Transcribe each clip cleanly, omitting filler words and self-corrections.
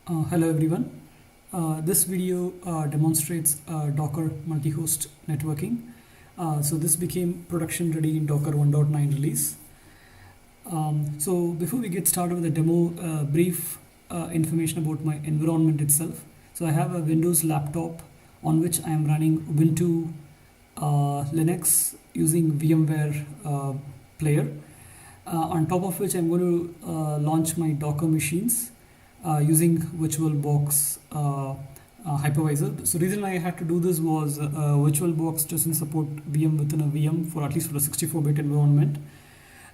Hello everyone. This video demonstrates Docker multi-host networking. So this became production ready in Docker 1.9 release. So before we get started with the demo, brief information about my environment itself. So I have a Windows laptop on which I am running Ubuntu Linux using VMware player. On top of which I'm going to launch my Docker machines using VirtualBox hypervisor. So the reason I had to do this was VirtualBox doesn't support VM within a VM for at least for a 64-bit environment.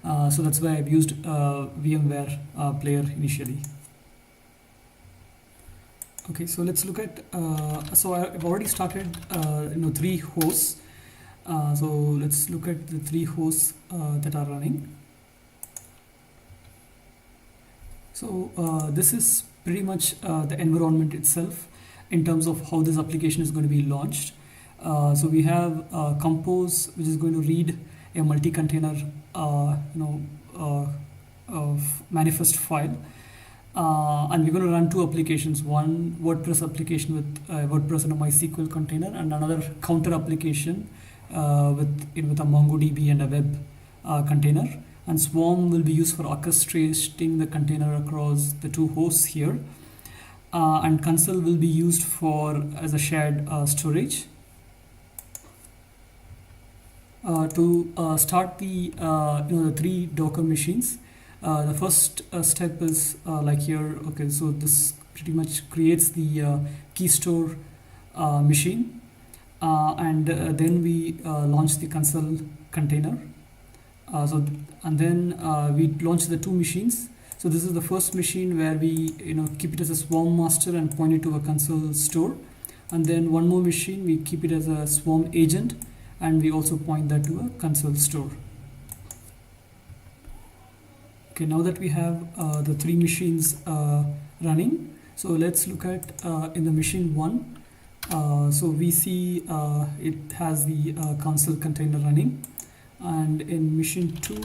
So that's why I've used VMware player initially. Okay, so let's look at. So I've already started, 3 hosts. So let's look at the 3 hosts that are running. So this is pretty much the environment itself in terms of how this application is going to be launched. So we have Compose, which is going to read a multi-container manifest file. And we're going to run 2 applications, one WordPress application with WordPress and a MySQL container, and another counter application with a MongoDB and a web container. And Swarm will be used for orchestrating the container across the 2 hosts here. And Consul will be used as a shared storage. To start the 3 Docker machines, the first step is like here. Okay, so this pretty much creates the key store machine, and then we launch the Consul container. And then we launch the 2 machines. So this is the first machine where we keep it as a Swarm master and point it to a Consul store, and then one more machine we keep it as a Swarm agent and we also point that to a Consul store. Okay, now that we have the 3 machines running, so let's look at in the machine 1. So we see it has the Consul container running, and in machine 2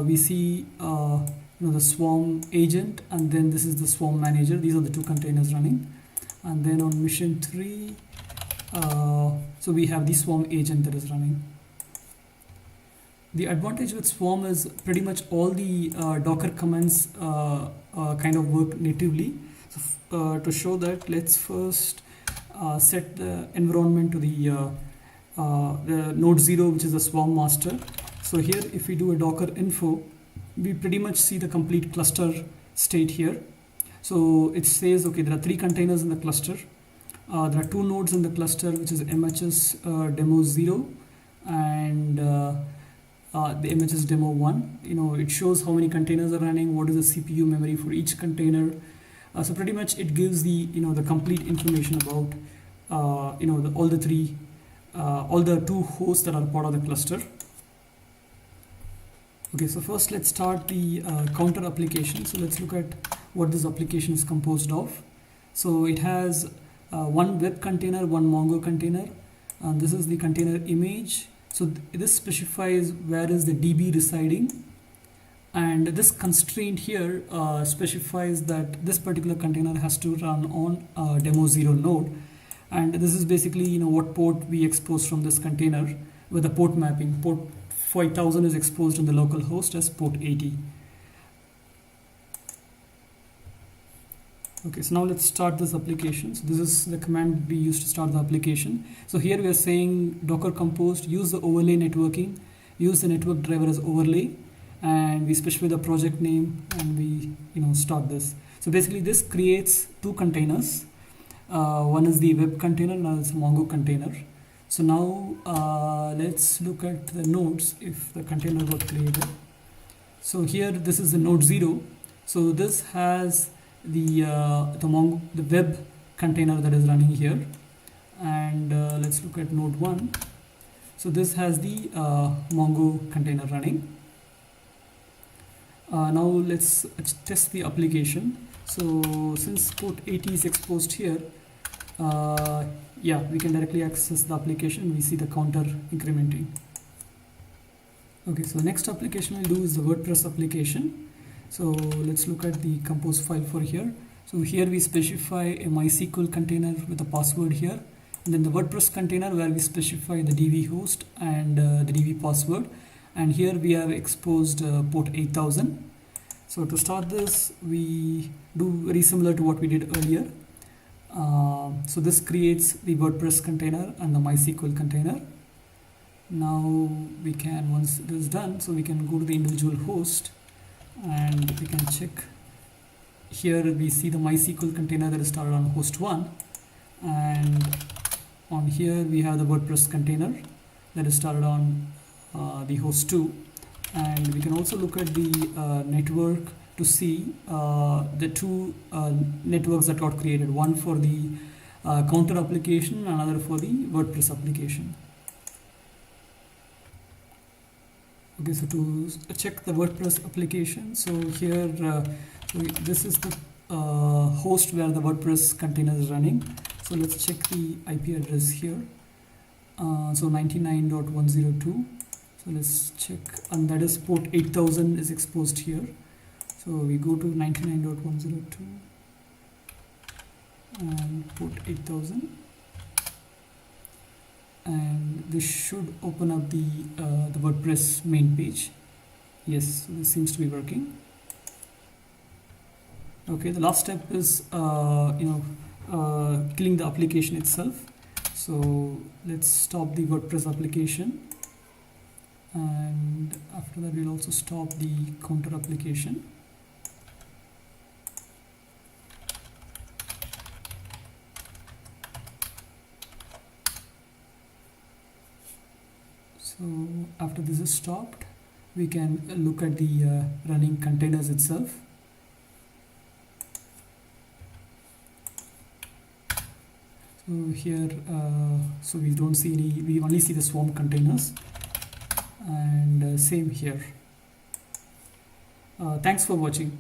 we see the Swarm agent, and then this is the Swarm manager. These are the 2 containers running. And then on mission 3 so we have the Swarm agent that is running. The advantage with Swarm is pretty much all the Docker commands kind of work natively. So to show that, let's first set the environment to the node 0, which is the Swarm master. So here if we do a Docker info, we pretty much see the complete cluster state here. So it says, okay, there are 3 containers in the cluster. There are 2 nodes in the cluster, which is MHS demo 0 and the MHS demo 1. It shows how many containers are running, what is the CPU memory for each container. So pretty much it gives the the complete information about all the 2 hosts that are part of the cluster. Okay, so first let's start the counter application. So let's look at what this application is composed of. So it has 1 web container, 1 Mongo container, and this is the container image. So this specifies where is the DB residing, and this constraint here specifies that this particular container has to run on demo 0 node, and this is basically what port we expose from this container with the port mapping. Port 5000 is exposed on the local host as port 80. Okay, so now let's start this application. So this is the command we use to start the application. So here we are saying Docker Compose, use the overlay networking, use the network driver as overlay, and we specify the project name, and we start this. So basically this creates 2 containers. One is the web container, another is a Mongo container. So now let's look at the nodes if the container got created. So here this is the node 0. So this has the web container that is running here, and let's look at node 1. So this has the Mongo container running. Now let's test the application. So since port 80 is exposed here, we can directly access the application. We see the counter incrementing. Okay, so the next application I'll do is the WordPress application. So let's look at the compose file for here. So here we specify a MySQL container with a password here, and then the WordPress container where we specify the DB host and the DB password, and here we have exposed port 8000. So to start this, we do very similar to what we did earlier. So this creates the WordPress container and the MySQL container. Now we can, once it is done, so we can go to the individual host and we can check. Here we see the MySQL container that is started on host 1, and on here we have the WordPress container that is started on the host 2, and we can also look at the network to see the two networks that got created, one for the counter application, another for the WordPress application. Okay, so to check the WordPress application, so here so this is the host where the WordPress container is running. So let's check the IP address here. So 99.102. So let's check, and that is port 8000 is exposed here. So we go to 99.102 and port 8000, and this should open up the WordPress main page. Yes, so this seems to be working. Okay, the last step is killing the application itself. So let's stop the WordPress application, and after that we'll also stop the counter application. So after this is stopped, we can look at the running containers itself. So here, so we don't see any, we only see the Swarm containers, and same here. Thanks for watching.